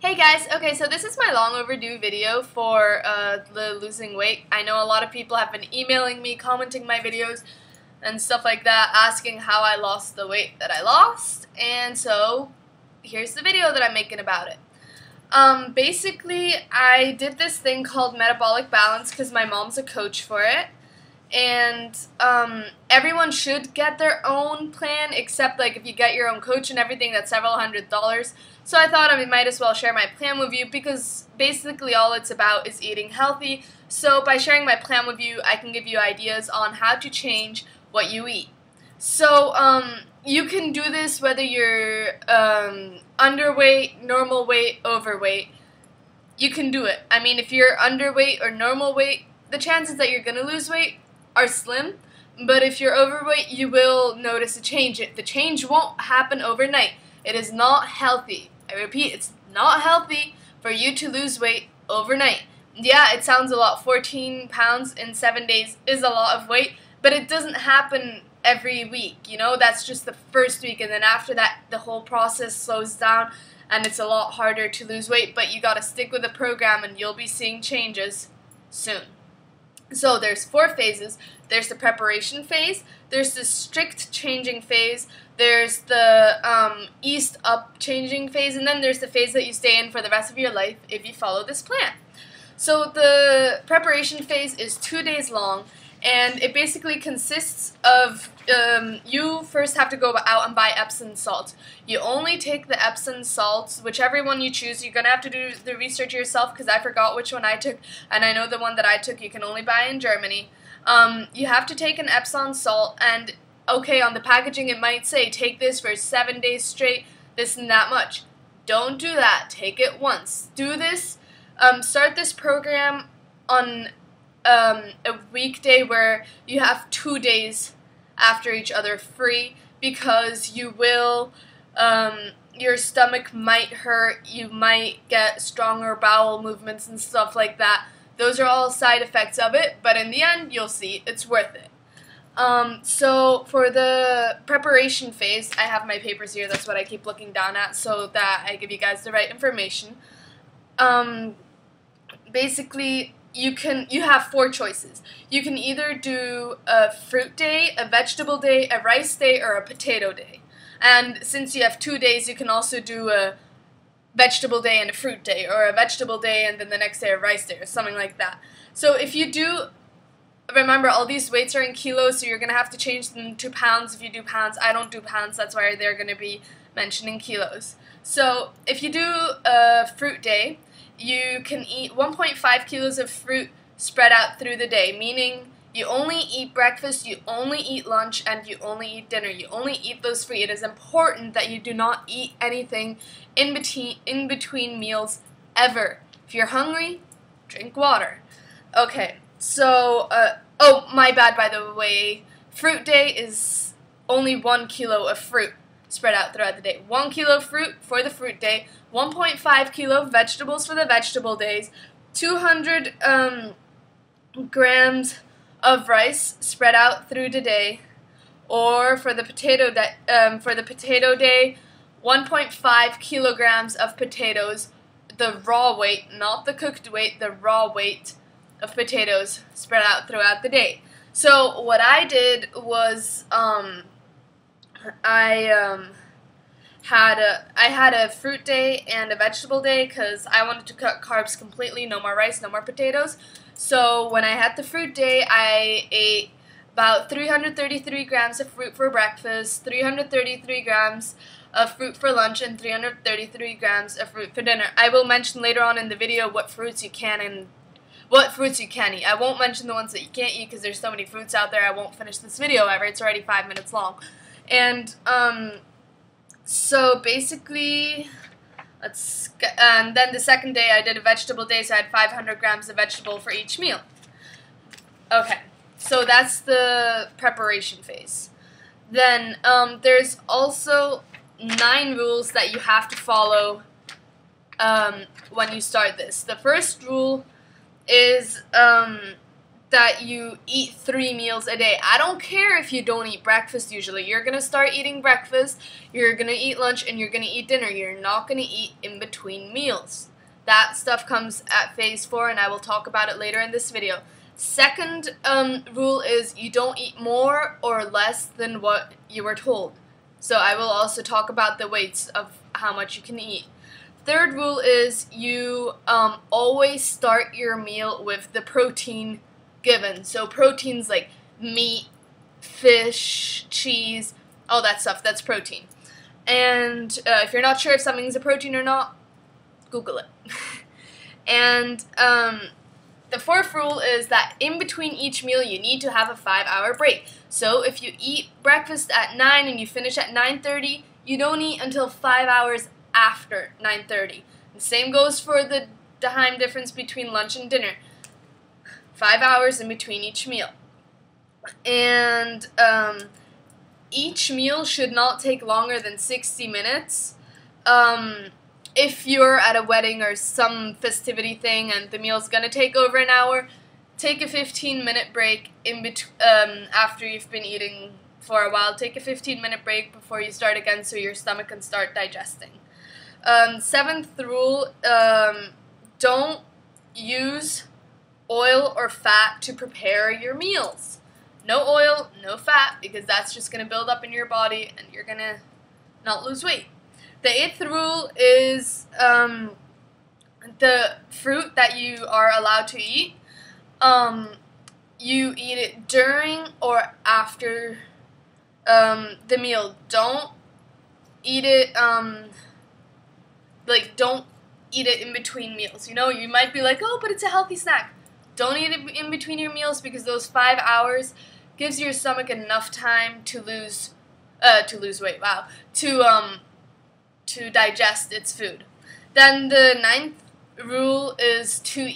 Hey guys, okay, so this is my long overdue video for the losing weight. I know a lot of people have been emailing me, commenting my videos, and stuff like that, asking how I lost the weight that I lost, and so here's the video that I'm making about it. Basically, I did this thing called metabolic balance because my mom's a coach for it, and everyone should get their own plan, except like if you get your own coach and everything, that's several $100s. So I thought I might as well share my plan with you because basically all it's about is eating healthy. So by sharing my plan with you, I can give you ideas on how to change what you eat. So you can do this whether you're underweight, normal weight, overweight. You can do it. I mean, if you're underweight or normal weight, the chances that you're going to lose weight are slim. But if you're overweight, you will notice a change. The change won't happen overnight. It is not healthy. I repeat, it's not healthy for you to lose weight overnight. Yeah, it sounds a lot. 14 pounds in 7 days is a lot of weight, but it doesn't happen every week, you know? That's just the first week, and then after that, the whole process slows down, and it's a lot harder to lose weight, but you gotta stick with the program, and you'll be seeing changes soon. So there's 4 phases. There's the preparation phase, there's the strict changing phase, there's the eased up changing phase, and then there's the phase that you stay in for the rest of your life if you follow this plan. So the preparation phase is 2 days long, and it basically consists of you first have to go out and buy Epsom salt. You only take the Epsom salts, whichever one you choose. You're going to have to do the research yourself because I forgot which one I took, and I know the one that I took you can only buy in Germany. You have to take an Epsom salt, and okay, on the packaging it might say take this for 7 days straight, this and that much. Don't do that. Take it once. Do this. Start this program on a weekday where you have 2 days after each other free, because you will, your stomach might hurt, you might get stronger bowel movements and stuff like that. Those are all side effects of it, but in the end, you'll see it's worth it. So for the preparation phase, I have my papers here, that's what I keep looking down at so that I give you guys the right information. Basically, you have 4 choices. You can either do a fruit day, a vegetable day, a rice day, or a potato day. And since you have 2 days, you can also do a vegetable day and a fruit day, or a vegetable day and then the next day a rice day, or something like that. So if you do, remember all these weights are in kilos, so you're going to have to change them to pounds if you do pounds. I don't do pounds, that's why they're going to be mentioned in kilos. So if you do a fruit day, you can eat 1.5 kilos of fruit spread out through the day, meaning you only eat breakfast, you only eat lunch, and you only eat dinner. You only eat those 3. It is important that you do not eat anything in between meals ever. If you're hungry, drink water. Okay, so, oh, my bad, by the way. Fruit day is only 1 kilo of fruit spread out throughout the day. 1 kilo fruit for the fruit day, 1.5 kilo vegetables for the vegetable days, 200 grams of rice spread out through the day, or for the potato day, 1.5 kilograms of potatoes, the raw weight, not the cooked weight, the raw weight of potatoes spread out throughout the day. So what I did was I had a fruit day and a vegetable day because I wanted to cut carbs completely, no more rice, no more potatoes. So when I had the fruit day, I ate about 333 grams of fruit for breakfast, 333 grams of fruit for lunch, and 333 grams of fruit for dinner. I will mention later on in the video what fruits you can and what fruits you can eat. I won't mention the ones that you can't eat because there's so many fruits out there. I won't finish this video ever. It's already 5 minutes long. And so basically, and then the second day I did a vegetable day, so I had 500 grams of vegetable for each meal. Okay, so that's the preparation phase. Then there's also 9 rules that you have to follow when you start this. The first rule is that you eat 3 meals a day. I don't care if you don't eat breakfast usually. You're going to start eating breakfast, you're going to eat lunch, and you're going to eat dinner. You're not going to eat in between. between meals. That stuff comes at phase 4, and I will talk about it later in this video. Second rule is you don't eat more or less than what you were told. So I will also talk about the weights of how much you can eat. Third rule is you always start your meal with the protein given. So proteins like meat, fish, cheese, all that stuff, that's protein. And if you're not sure if something's a protein or not, Google it. And the fourth rule is that in between each meal you need to have a 5-hour break. So if you eat breakfast at 9 and you finish at 9:30, you don't eat until 5 hours after 9:30. The same goes for the time difference between lunch and dinner. 5 hours in between each meal. And each meal should not take longer than 60 minutes. If you're at a wedding or some festivity thing and the meal's gonna take over an hour, take a 15-minute break in after you've been eating for a while. Take a 15-minute break before you start again so your stomach can start digesting. Seventh rule, don't use oil or fat to prepare your meals. No oil, no fat, because that's just going to build up in your body and you're going to not lose weight. The eighth rule is the fruit that you are allowed to eat, you eat it during or after the meal. Don't eat it, don't eat it in between meals. You know, you might be like, oh, but it's a healthy snack. Don't eat it in between your meals because those 5 hours gives your stomach enough time to lose weight. Wow, to digest its food. Then the ninth rule is to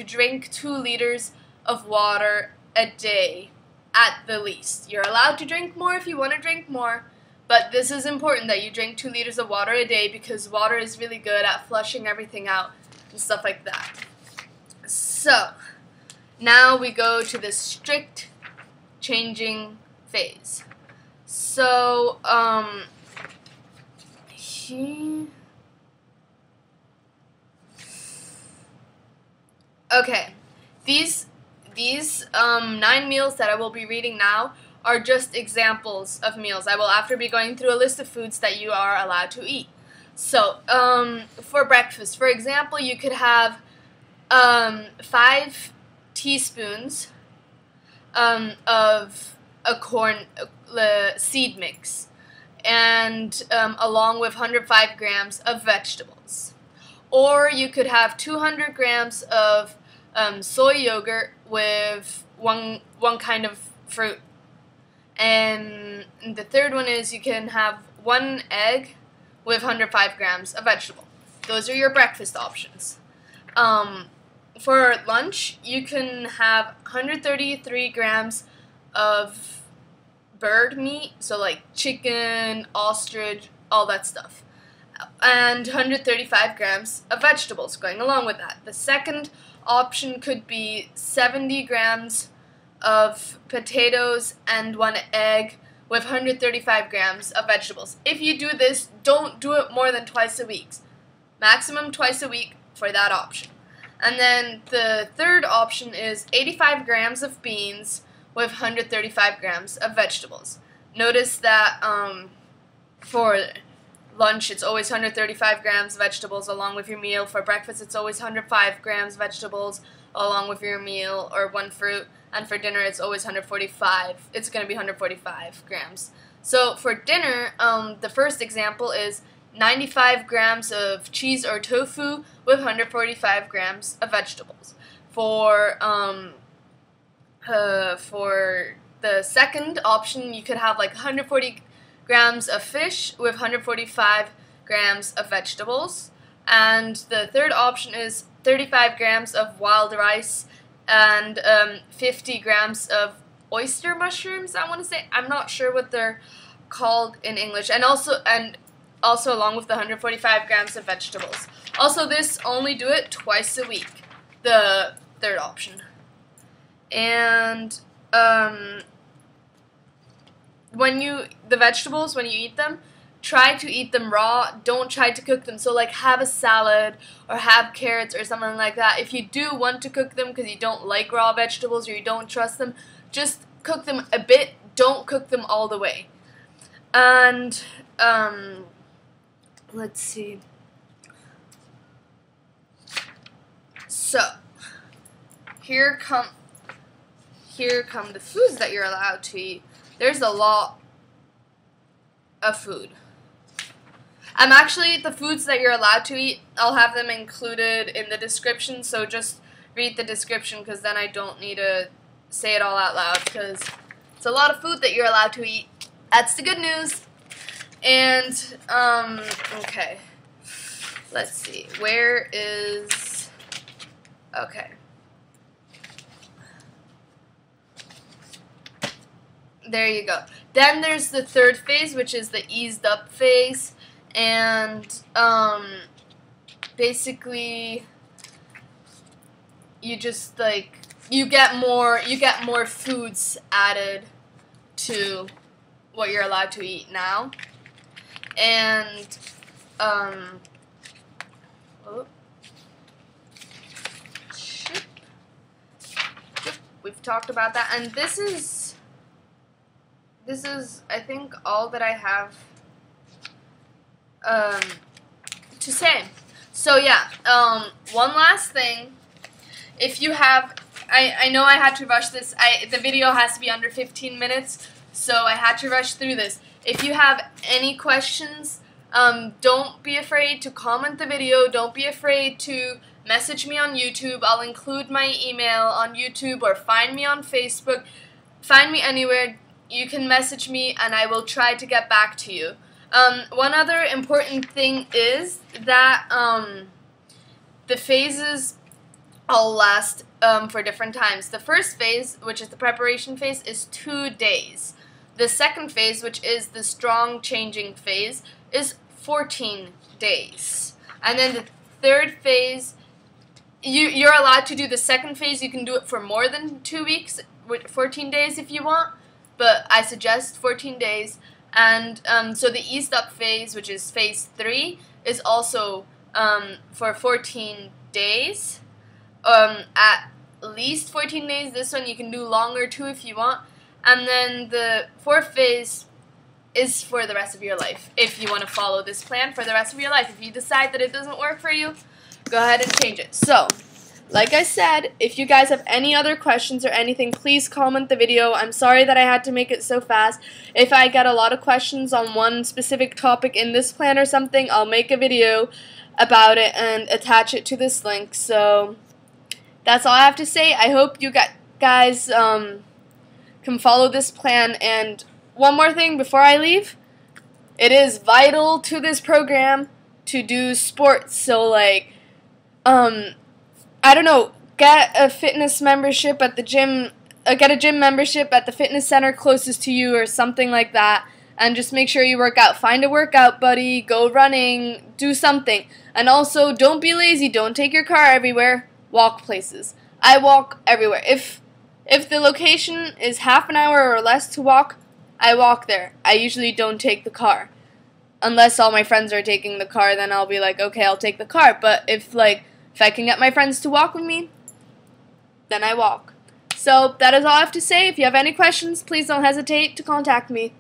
drink 2 liters of water a day at the least. You're allowed to drink more if you want to drink more, but this is important that you drink 2 liters of water a day because water is really good at flushing everything out and stuff like that. So, now we go to the strict changing phase. So, okay, these 9 meals that I will be reading now are just examples of meals. I will after be going through a list of foods that you are allowed to eat. So, for breakfast, for example, you could have 5 teaspoons of a corn seed mix, and along with 105 grams of vegetables. Or you could have 200 grams of soy yogurt with one kind of fruit. And the third one is you can have 1 egg with 105 grams of vegetable. Those are your breakfast options. For lunch, you can have 133 grams of bird meat, so like chicken, ostrich, all that stuff, and 135 grams of vegetables going along with that. The second option could be 70 grams of potatoes and 1 egg with 135 grams of vegetables. If you do this, don't do it more than twice a week. Maximum twice a week for that option. And then the third option is 85 grams of beans with 135 grams of vegetables. Notice that for lunch it's always 135 grams of vegetables along with your meal. For breakfast it's always 105 grams vegetables along with your meal or 1 fruit. And for dinner it's always 145. It's going to be 145 grams. So for dinner, the first example is 95 grams of cheese or tofu with 145 grams of vegetables. For the second option, you could have like 140 grams of fish with 145 grams of vegetables. And the third option is 35 grams of wild rice and 50 grams of oyster mushrooms, I want to say. I'm not sure what they're called in English. And also along with the 145 grams of vegetables. Also, this only do it twice a week, the third option. And the vegetables, when you eat them, try to eat them raw. Don't try to cook them. So like have a salad or have carrots or something like that. If you do want to cook them because you don't like raw vegetables or you don't trust them, just cook them a bit. Don't cook them all the way. And let's see. So here come the foods that you're allowed to eat. There's a lot of food. Actually, the foods that you're allowed to eat, I'll have them included in the description, so just read the description because then I don't need to say it all out loud because it's a lot of food that you're allowed to eat. That's the good news. And, okay. Let's see. Where is... Okay. There you go. Then there's the third phase, which is the eased up phase. And, basically, you just, like, you get more foods added to what you're allowed to eat now. And, we've talked about that. And this is, I think, all that I have to say. So yeah, one last thing. If you have, I know I had to rush this. The video has to be under 15 minutes, so I had to rush through this. If you have any questions, don't be afraid to comment the video. Don't be afraid to message me on YouTube. I'll include my email on YouTube, or find me on Facebook. Find me anywhere. You can message me and I will try to get back to you. One other important thing is that the phases all last for different times. The first phase, which is the preparation phase, is 2 days. The second phase, which is the strong changing phase, is 14 days. And then the third phase, you're allowed to do the second phase. You can do it for more than 2 weeks, 14 days if you want, but I suggest 14 days. And so the eased up phase, which is phase 3, is also for 14 days. At least 14 days. This one you can do longer too if you want. And then the fourth phase is for the rest of your life. If you want to follow this plan for the rest of your life. If you decide that it doesn't work for you, go ahead and change it. So, like I said, if you guys have any other questions or anything, please comment the video. I'm sorry that I had to make it so fast. If I get a lot of questions on one specific topic in this plan or something, I'll make a video about it and attach it to this link. So, that's all I have to say. I hope you guys can follow this plan. And one more thing before I leave. It is vital to this program to do sports. So, like, I don't know, get a fitness membership at the gym, get a gym membership at the fitness center closest to you or something like that, and just make sure you work out. Find a workout buddy, go running, do something. And also, don't be lazy, don't take your car everywhere, walk places. I walk everywhere. If the location is half an hour or less to walk, I walk there. I usually don't take the car. Unless all my friends are taking the car, then I'll be like, okay, I'll take the car. But if I can get my friends to walk with me, then I walk. So that is all I have to say. If you have any questions, please don't hesitate to contact me.